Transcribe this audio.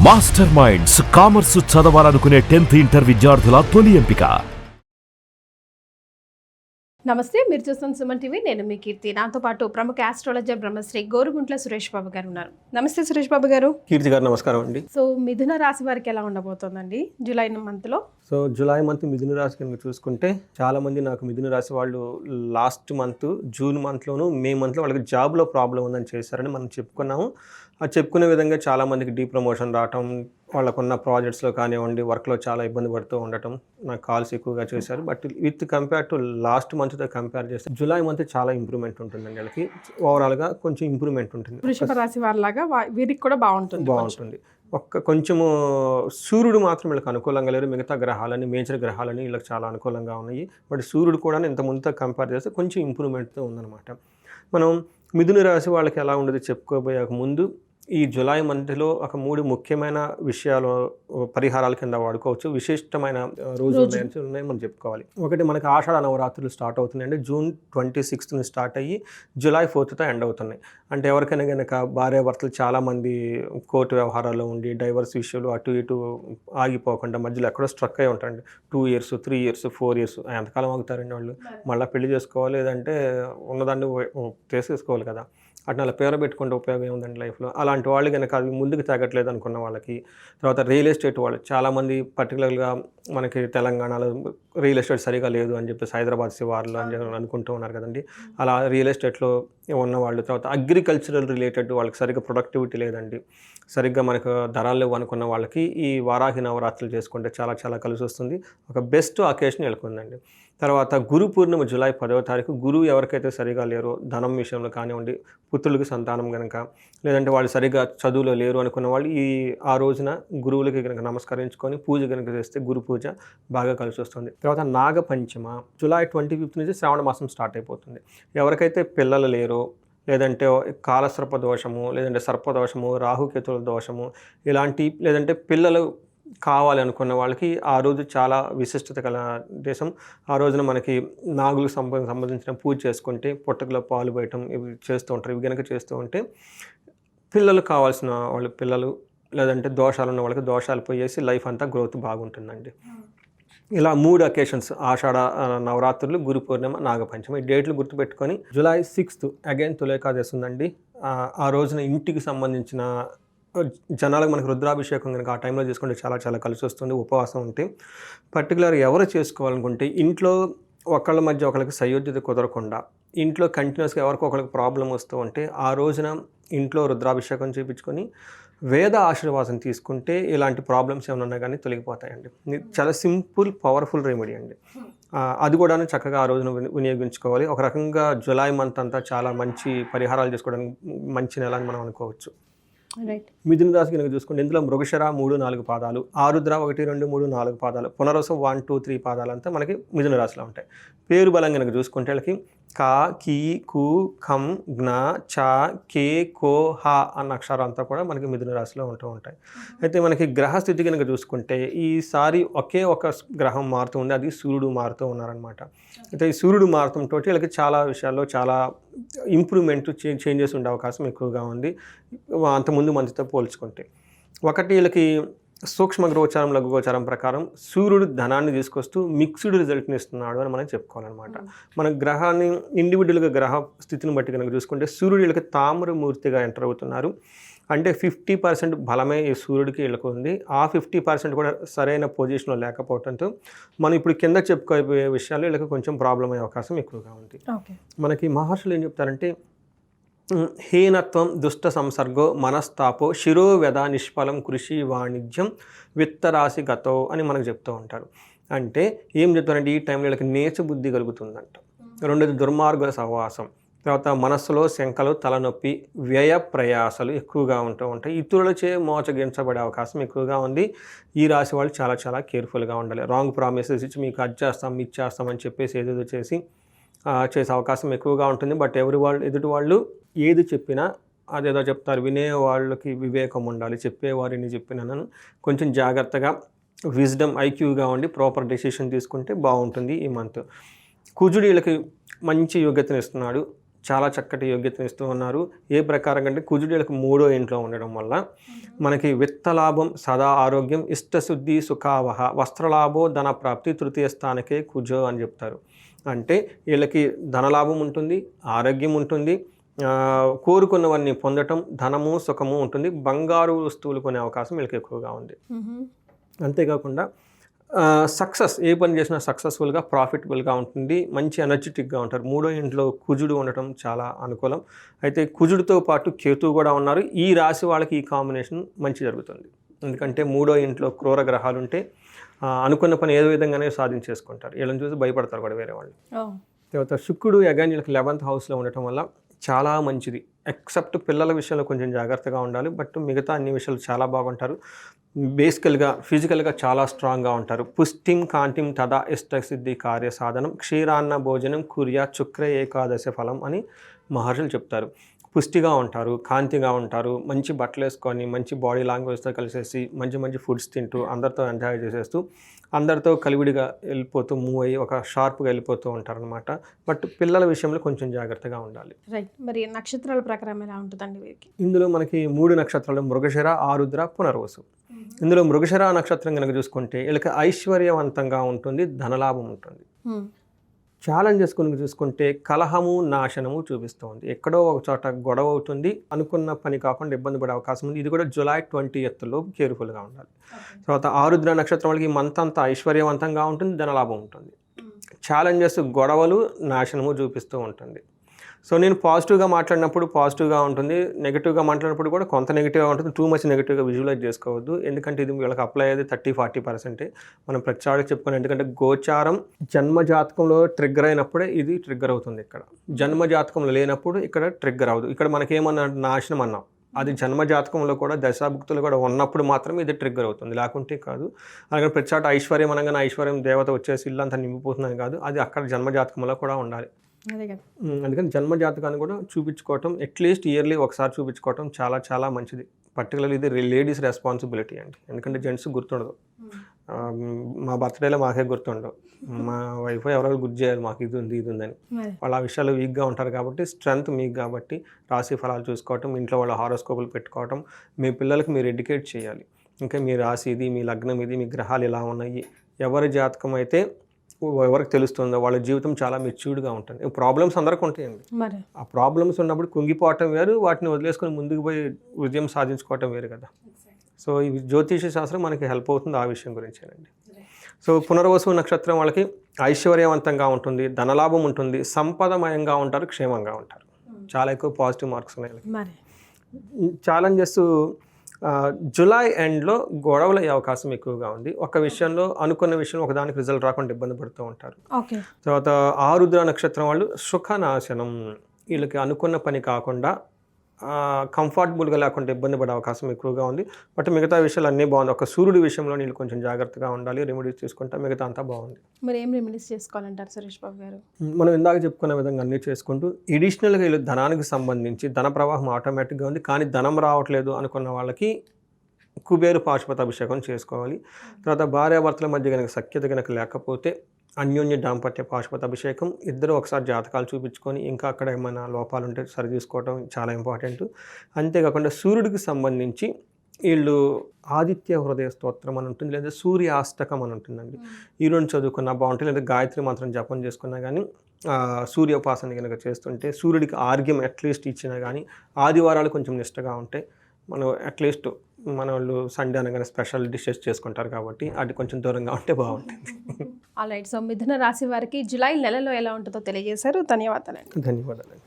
Master minds commerce చదవాలనుకునే 10th inter విద్యార్థుల తొలి ఎంపిక. నమస్తే, మీరు చూస్తున్న సుమన్ టీవీ. నేను మీ కీర్తి. నాతో పాటు ప్రముఖ ఆస్ట్రాలజర్ బ్రహ్మశ్రీ గోరుగుంట్ల సురేష్ బాబు గారు ఉన్నారు. నమస్తే సురేష్ బాబు గారు. కీర్తి గారు నమస్కారం అండి. సో మిథున రాశి వారికి ఎలా ఉండబోతోందండి జూలై మంత్లో? సో జూలై మంత్ మిథున రాశి కనుక చూసుకుంటే చాలా మంది నాకు మిథున రాశి వాళ్ళు లాస్ట్ మంత్ జూన్ మంత్లోను మే మంత్లో వాళ్ళకి జాబ్లో ప్రాబ్లం ఉందని చేశారని మనం చెప్పుకున్నాము. అది చెప్పుకునే విధంగా చాలామందికి డీ ప్రమోషన్ రావటం, వాళ్ళకున్న ప్రాజెక్ట్స్లో కానివ్వండి వర్క్లో చాలా ఇబ్బంది పడుతూ ఉండటం, నాకు కాల్స్ ఎక్కువగా చేశారు. But with compare to last మంత్తో కంపేర్ చేస్తే జూలై మంత్ చాలా ఇంప్రూవ్మెంట్ ఉంటుందండి. వాళ్ళకి ఓవరాల్గా కొంచెం ఇంప్రూవ్మెంట్ ఉంటుంది. వృషభ రాశి వారిలాగా వీరికి కూడా బాగుంటుంది. కొంచెము సూర్యుడు మాత్రం వీళ్ళకి అనుకూలంగా లేరు. మిగతా గ్రహాలని, మేజర్ గ్రహాలని వీళ్ళకి చాలా అనుకూలంగా ఉన్నాయి. బట్ సూర్యుడు కూడా ఇంత ముందుతో కంపేర్ చేస్తే కొంచెం ఇంప్రూవ్మెంట్తో ఉందన్నమాట. మనం మిథున రాశి వాళ్ళకి ఎలా ఉండదు చెప్పుకోబోయే ముందు ఈ జూలై మంత్లో ఒక 3 ముఖ్యమైన విషయాలు పరిహారాల కింద వాడుకోవచ్చు. విశిష్టమైన రోజులు ఉన్నాయి మనం చెప్పుకోవాలి. ఒకటి, మనకి ఆషాఢ నవరాత్రులు స్టార్ట్ అవుతున్నాయండి. జూన్ 26th స్టార్ట్ అయ్యి జూలై 4th ఎండ్ అవుతున్నాయి. అంటే ఎవరికైనా కనుక భార్యాభర్తలు చాలామంది కోర్టు వ్యవహారాల్లో ఉండి డైవర్స్ విషయాలు అటు ఇటు ఆగిపోకుండా మధ్యలో ఎక్కడో స్ట్రక్ అయి ఉంటారండి. 2 years 3 years 4 years ఎంతకాలం ఆగుతారండి వాళ్ళు? మళ్ళీ పెళ్లి చేసుకోవాలి, లేదంటే ఉన్నదాన్ని తీసేసుకోవాలి కదా. అట్లా అలా పేరు పెట్టుకుంటే ఉపయోగం ఏముందండి లైఫ్లో. అలాంటి వాళ్ళు కనుక అది ముందుకు తగ్గట్లేదు అనుకున్న వాళ్ళకి, తర్వాత రియల్ ఎస్టేట్ వాళ్ళు చాలామంది పర్టికులర్గా మనకి తెలంగాణలో రియల్ ఎస్టేట్ సరిగా లేదు అని చెప్పేసి హైదరాబాద్ శివార్లు అని అనుకుంటూ ఉన్నారు కదండి. అలా రియల్ ఎస్టేట్లో ఉన్నవాళ్ళు, తర్వాత అగ్రికల్చరల్ రిలేటెడ్ వాళ్ళకి సరిగ్గా ప్రొడక్టివిటీ లేదండి, సరిగ్గా మనకు ధరలు లేవు అనుకున్న వాళ్ళకి ఈ వారాహి నవరాత్రులు చేసుకుంటే చాలా చాలా కలిసి వస్తుంది. ఒక బెస్ట్ అకేషన్ వెళ్ళుకుందండి. తర్వాత గురు పూర్ణిమ జూలై 10వ తారీఖు. గురువు ఎవరికైతే సరిగా లేరో ధనం విషయంలో కానివ్వండి, పుత్రులకి సంతానం కనుక, లేదంటే వాళ్ళు సరిగా చదువులో లేరు అనుకున్న వాళ్ళు ఆ రోజున గురువులకి కనుక నమస్కరించుకొని పూజ కనుక చేస్తే గురు పూజ బాగా కలిసి వస్తుంది. తర్వాత నాగపంచమ జూలై 25th నుంచి శ్రావణ మాసం స్టార్ట్ అయిపోతుంది. ఎవరికైతే పిల్లలు లేరో, లేదంటే కాలసర్ప దోషము, లేదంటే సర్పదోషము, రాహుకేతుల దోషము ఇలాంటి, లేదంటే పిల్లలు కావాలి అనుకున్న వాళ్ళకి ఆ రోజు చాలా విశిష్టత గల దేశం. ఆ రోజున మనకి నాగులకు సంబంధించిన పూజ చేసుకుంటే పుట్టకలో పాలు పోయటం ఇవి చేస్తూ ఉంటారు. ఇవి కనుక చేస్తూ ఉంటే పిల్లలు కావాల్సిన వాళ్ళు పిల్లలు, లేదంటే దోషాలు ఉన్న వాళ్ళకి దోషాలు పోయేసి లైఫ్ అంతా గ్రోత్ బాగుంటుందండి. ఇలా 3 అకేషన్స్, ఆషాఢ నవరాత్రులు, గురు పూర్ణిమ, నాగపంచమి, ఈ డేట్లు గుర్తుపెట్టుకొని జూలై 6th అగైన్ తులేకాదశి ఉందండి. ఆ రోజున ఇంటికి సంబంధించిన జనాలకు మనకు రుద్రాభిషేకం కనుక ఆ టైంలో చేసుకుంటే చాలా చాలా కలిసి వస్తుంది. ఉపవాసం ఉంటే పర్టికులర్ ఎవరు చేసుకోవాలనుకుంటే ఇంట్లో ఒకళ్ళ మధ్య ఒకరికి సయోధ్యత కుదరకుండా, ఇంట్లో కంటిన్యూస్గా ఎవరికి ఒకరికి ప్రాబ్లం వస్తూ ఉంటే ఆ రోజున ఇంట్లో రుద్రాభిషేకం చేయించుకొని వేద ఆశీర్వాదం తీసుకుంటే ఇలాంటి ప్రాబ్లమ్స్ ఏమైనా ఉన్నా కానీ తొలగిపోతాయండి. చాలా సింపుల్ పవర్ఫుల్ రెమెడీ అండి. అది కూడా చక్కగా ఆ రోజున వినియోగించుకోవాలి. ఒక రకంగా జూలై మంత్ అంతా చాలా మంచి పరిహారాలు చేసుకోవడానికి మంచి నెల అని మనం అనుకోవచ్చు. మిథున రాశి కనుక చూసుకుంటే ఇందులో మృగశిర 3-4 పాదాలు, ఆరుద్ర 1-2-3-4 పాదాలు, పునరసం 1-2-3 పాదాలు అంతా మనకి మిథున రాశిలో ఉంటాయి. పేరు బలం కనుక చూసుకుంటే వాళ్ళకి కా, కీ, కు, ఖం, జ్ఞ, చ, కే, కో, హ అన్న అక్షరాలు అంతా కూడా మనకి మిథున రాశిలో ఉంటూ ఉంటాయి. అయితే మనకి గ్రహస్థితి కనుక చూసుకుంటే ఈసారి ఒకే ఒక గ్రహం మారుతూ ఉంది, అది సూర్యుడు మారుతూ ఉన్నారనమాట. అయితే ఈ సూర్యుడు మారుతుంతో వీళ్ళకి చాలా విషయాల్లో చాలా ఇంప్రూవ్మెంట్ చేంజెస్ ఉండే అవకాశం ఎక్కువగా ఉంది అంతకుముందు మంత్తో పోల్చుకుంటే. ఒకటి, వీళ్ళకి సూక్ష్మ గోచారం, లఘు గోచారం ప్రకారం సూర్యుడు ధనాన్ని తీసుకొస్తూ మిక్స్డ్ రిజల్ట్ని ఇస్తున్నాడు అని మనం చెప్పుకోవాలన్నమాట. మన గ్రహాన్ని ఇండివిజువల్గా గ్రహ స్థితిని బట్టి కనుక చూసుకుంటే సూర్యుడు వీళ్ళకి తామ్రమూర్తిగా ఎంటర్ అవుతున్నారు. అంటే 50% బలమే ఈ సూర్యుడికి వీళ్ళకు ఉంది. ఆ 50% కూడా సరైన పొజిషన్లో లేకపోవడంతో మనం ఇప్పుడు కింద చెప్పుకోబోయే విషయాలు వీళ్ళకి కొంచెం ప్రాబ్లం అయ్యే అవకాశం ఎక్కువగా ఉంది. మనకి మహర్షులు ఏం చెప్తారంటే హీనత్వం, దుష్ట సంసర్గో, మనస్తాపో, శిరోవ్యధ, నిష్ఫలం, కృషి, వాణిజ్యం, విత్తరాశి గతో అని మనకు చెప్తూ ఉంటారు. అంటే ఏం చెప్తారంటే ఈ టైంలో వీళ్ళకి నీచ బుద్ధి కలుగుతుందంట. రెండోది దుర్మార్గుల సహవాసం, తర్వాత మనస్సులో శంకలు, తలనొప్పి, వ్యయ ప్రయాసాలు ఎక్కువగా ఉంటూ ఉంటాయి. ఇతరులచే మోసగించబడే అవకాశం ఎక్కువగా ఉంది. ఈ రాశి వాళ్ళు చాలా చాలా కేర్ఫుల్గా ఉండాలి. రాంగ్ ప్రామిసెస్ ఇచ్చి మీకు అది చేస్తాం ఇది చేస్తామని చెప్పేసి ఏదేదో చేసే అవకాశం ఎక్కువగా ఉంటుంది. బట్ ఎదుటి వాళ్ళు ఏది చెప్పినా అదేదో చెప్తారు, వినే వాళ్ళకి వివేకం ఉండాలి. చెప్పేవారిని చెప్పినాను కొంచెం జాగ్రత్తగా విజ్డమ్ ఐక్యూగా ఉండి ప్రాపర్ డెసిషన్ తీసుకుంటే బాగుంటుంది ఈ మంత్. కుజుడు వీళ్ళకి మంచి యోగ్యతను ఇస్తున్నాడు. చాలా చక్కటి యోగ్యతను ఇస్తూ ఉన్నారు. ఏ ప్రకారం అంటే కుజుడు వీళ్ళకి 3వ ఇంట్లో ఉండడం వల్ల మనకి విత్తలాభం, సదా ఆరోగ్యం, ఇష్టశుద్ధి, సుఖావహ, వస్త్రలాభో, ధన ప్రాప్తి, తృతీయ స్థానకే కుజో అని చెప్తారు. అంటే వీళ్ళకి ధనలాభం ఉంటుంది, ఆరోగ్యం ఉంటుంది, కోరుకున్నవన్నీ పొందటం, ధనము సుఖము ఉంటుంది, బంగారు వస్తువులు కొనే అవకాశం వీళ్ళకి ఎక్కువగా ఉంది. అంతేకాకుండా సక్సెస్, ఏ పని చేసినా సక్సెస్ఫుల్గా ప్రాఫిటబుల్గా ఉంటుంది, మంచి ఎనర్జెటిక్గా ఉంటారు. 3వ ఇంట్లో కుజుడు ఉండటం చాలా అనుకూలం. అయితే కుజుడితో పాటు కేతువు కూడా ఉన్నారు. ఈ రాశి వాళ్ళకి ఈ కాంబినేషన్ మంచి జరుగుతుంది. ఎందుకంటే 3వ ఇంట్లో క్రూర గ్రహాలు ఉంటే అనుకున్న పని ఏదో విధంగానే సాధించేసుకుంటారు. వీళ్ళని చూసి భయపడతారు కూడా వేరే వాళ్ళు. తర్వాత శుక్రుడు అగైన్ వీళ్ళకి 11th హౌస్లో ఉండటం వల్ల చాలా మంచిది. ఎక్సెప్ట్ పిల్లల విషయంలో కొంచెం జాగ్రత్తగా ఉండాలి. బట్ మిగతా అన్ని విషయాలు చాలా బాగుంటారు. బేసికల్గా ఫిజికల్గా చాలా స్ట్రాంగ్గా ఉంటారు. పుష్టిం కాంతిం తదా ఇష్టసిద్ధి కార్య సాధనం క్షీరాన్న భోజనం కుర్యా శుక్ర ఏకాదశి ఫలం అని మహర్షులు చెప్తారు. పుష్టిగా ఉంటారు, కాంతిగా ఉంటారు, మంచి బట్టలు వేసుకొని మంచి బాడీ లాంగ్వేజ్తో కలిసేసి మంచి మంచి ఫుడ్స్ తింటూ అందరితో ఎంజాయ్ చేసేస్తూ అందరితో కలివిడిగా వెళ్ళిపోతూ మూవ్ అయ్యి ఒక షార్ప్గా వెళ్ళిపోతూ ఉంటారనమాట. బట్ పిల్లల విషయంలో కొంచెం జాగ్రత్తగా ఉండాలి. రైట్. మరి నక్షత్రాల ప్రకారం ఎలా ఉంటుందండి వీరికి? ఇందులో మనకి 3 నక్షత్రాలు మృగశిర, ఆరుద్ర, పునర్వసు. ఇందులో మృగశిర నక్షత్రం కనుక చూసుకుంటే వీళ్ళకి ఐశ్వర్యవంతంగా ఉంటుంది, ధనలాభం ఉంటుంది. ఛాలెంజెస్ కనుక చూసుకుంటే కలహము, నాశనము చూపిస్తుంది. ఎక్కడో ఒక చోట గొడవ అవుతుంది, అనుకున్న పని కాకుండా ఇబ్బంది పడే అవకాశం ఉంది. ఇది కూడా జూలై 20th కేర్ఫుల్గా ఉండాలి. తర్వాత ఆరుద్ర నక్షత్రం వాళ్ళకి ఈ మంత్ అంతా ఐశ్వర్యవంతంగా ఉంటుంది, ధనలాభం ఉంటుంది. ఛాలెంజెస్, గొడవలు, నాశనము చూపిస్తూ ఉంటుంది. సో నేను పాజిటివ్గా మాట్లాడినప్పుడు పాజిటివ్గా ఉంటుంది, నెగిటివ్గా మాట్లాడినప్పుడు కూడా కొంత నెగిటివ్గా ఉంటుంది. టూ మచ్ నెగిటివ్గా విజువలైజ్ చేసుకోవద్దు. ఎందుకంటే ఇది వీళ్ళకి అప్లై అయ్యేది 30-40% మనం ప్రతిసారి చెప్పుకున్నాం. ఎందుకంటే గోచారం జన్మజాతకంలో ట్రిగ్గర్ అయినప్పుడే ఇది ట్రిగ్గర్ అవుతుంది. ఇక్కడ జన్మజాతకంలో లేనప్పుడు ఇక్కడ ట్రిగ్గర్ అవ్వదు. ఇక్కడ మనకేమన్నా నాశనం అన్నాం, అది జన్మజాతకంలో కూడా దశాభుక్తులు కూడా ఉన్నప్పుడు మాత్రమే ఇది ట్రిగ్గర్ అవుతుంది, లేకుంటే కాదు. అలాగే ప్రతిసారి ఐశ్వర్యం అనగానే ఐశ్వర్యం దేవత వచ్చేసి ఇల్లంతా నింపిపోతుందని కాదు, అది అక్కడ జన్మజాతకంలో కూడా ఉండాలి. అందుకని జన్మజాతకాన్ని కూడా చూపించుకోవటం, అట్లీస్ట్ ఇయర్లీ ఒకసారి చూపించుకోవటం చాలా చాలా మంచిది. పర్టికులర్లీ ఇది లేడీస్ రెస్పాన్సిబిలిటీ అండి. ఎందుకంటే జెంట్స్ గుర్తుండదు. మా బర్త్డేలో మాకే గుర్తుండవు, మా వైఫ్ ఎవరో గుర్తు చేయాలి మాకు ఇది ఉంది ఇది ఉందని. వాళ్ళు ఆ విషయాలు వీక్గా ఉంటారు కాబట్టి స్ట్రెంగ్త్ మీకు కాబట్టి రాశి ఫలాలు చూసుకోవటం, ఇంట్లో వాళ్ళ హారోస్కోపులు పెట్టుకోవటం, మీ పిల్లలకి మీరు ఎడ్యుకేట్ చేయాలి. ఇంకా మీ రాశి ఇది, మీ లగ్నం ఇది, మీ గ్రహాలు ఇలా ఉన్నాయి, ఎవరి జాతకం అయితే ఎవరికి తెలుస్తుందో వాళ్ళ జీవితం చాలా మెచ్యూర్డ్గా ఉంటుంది. ప్రాబ్లమ్స్ అందరికీ ఉంటాయండి. ఆ ప్రాబ్లమ్స్ ఉన్నప్పుడు కుంగిపోవటం వేరు, వాటిని వదిలేసుకొని ముందుకు పోయి విజయం సాధించుకోవటం వేరు కదా. సో ఈ జ్యోతిష శాస్త్రం మనకి హెల్ప్ అవుతుంది ఆ విషయం గురించేనండి. సో పునర్వసు నక్షత్రం వాళ్ళకి ఐశ్వర్యవంతంగా ఉంటుంది, ధనలాభం ఉంటుంది, సంపదమయంగా ఉంటారు, క్షేమంగా ఉంటారు. చాలా ఎక్కువ పాజిటివ్ మార్క్స్ ఉన్నాయి. ఛాలెంజెస్ జూలై ఎండ్లో గొడవలు అయ్యే అవకాశం ఎక్కువగా ఉంది. ఒక విషయంలో అనుకున్న విషయం ఒకదానికి రిజల్ట్ రాకుండా ఇబ్బంది పడుతూ ఉంటారు. తర్వాత ఆరుద్ర నక్షత్రం వాళ్ళు సుఖనాశనం, వీళ్ళకి అనుకున్న పని కాకుండా కంఫర్టబుల్గా లేకుండా ఇబ్బంది పడే అవకాశం ఎక్కువగా ఉంది. బట్ మిగతా విషయాలు అన్నీ బాగుంది. ఒక సూర్యుడి విషయంలో వీళ్ళు కొంచెం జాగ్రత్తగా ఉండాలి, రెమెడీస్ చేసుకుంటే మిగతా అంతా బాగుంది. మరి ఏం రెమెడీస్ చేసుకోవాలంటారు సురేష్ బాబు గారు? మనం ఇందాక చెప్పుకున్న విధంగా అన్నీ చేసుకుంటూ ఎడిషనల్గా వీళ్ళు ధనానికి సంబంధించి ధన ప్రవాహం ఆటోమేటిక్గా ఉంది, కానీ ధనం రావట్లేదు అనుకున్న వాళ్ళకి కుబేరు పాశుపతాభిషేకం చేసుకోవాలి. తర్వాత భార్యాభర్తల మధ్య కనుక సఖ్యత కనుక లేకపోతే అన్యోన్య దాంపత్య పాశుపతాభిషేకం, ఇద్దరు ఒకసారి జాతకాలు చూపించుకొని ఇంకా అక్కడ ఏమైనా లోపాలు ఉంటే సరి చూసుకోవడం చాలా ఇంపార్టెంట్. అంతేకాకుండా సూర్యుడికి సంబంధించి వీళ్ళు ఆదిత్య హృదయ స్తోత్రం అని ఉంటుంది, లేదా సూర్యాష్టకం అని ఉంటుందండి. ఈ రెండు చదువుకున్నా బాగుంటుంది, లేదా గాయత్రి మంత్రం జపం చేసుకున్నా కానీ సూర్యోపాసన కనుక చేస్తుంటే సూర్యుడికి ఆర్గ్యం అట్లీస్ట్ ఇచ్చినా కానీ ఆదివారాలు కొంచెం నిష్టగా ఉంటే మనం అట్లీస్ట్ మన వాళ్ళు సండే అనగానే స్పెషల్ డిషెస్ చేసుకుంటారు కాబట్టి అది కొంచెం దూరంగా ఉంటే బాగుంటుంది. ఆల్రైట్. సో మిథున రాశి వారికి జూలై నెలలో ఎలా ఉంటుందో తెలియజేశారు. ధన్యవాదాలండి. ధన్యవాదాలండి.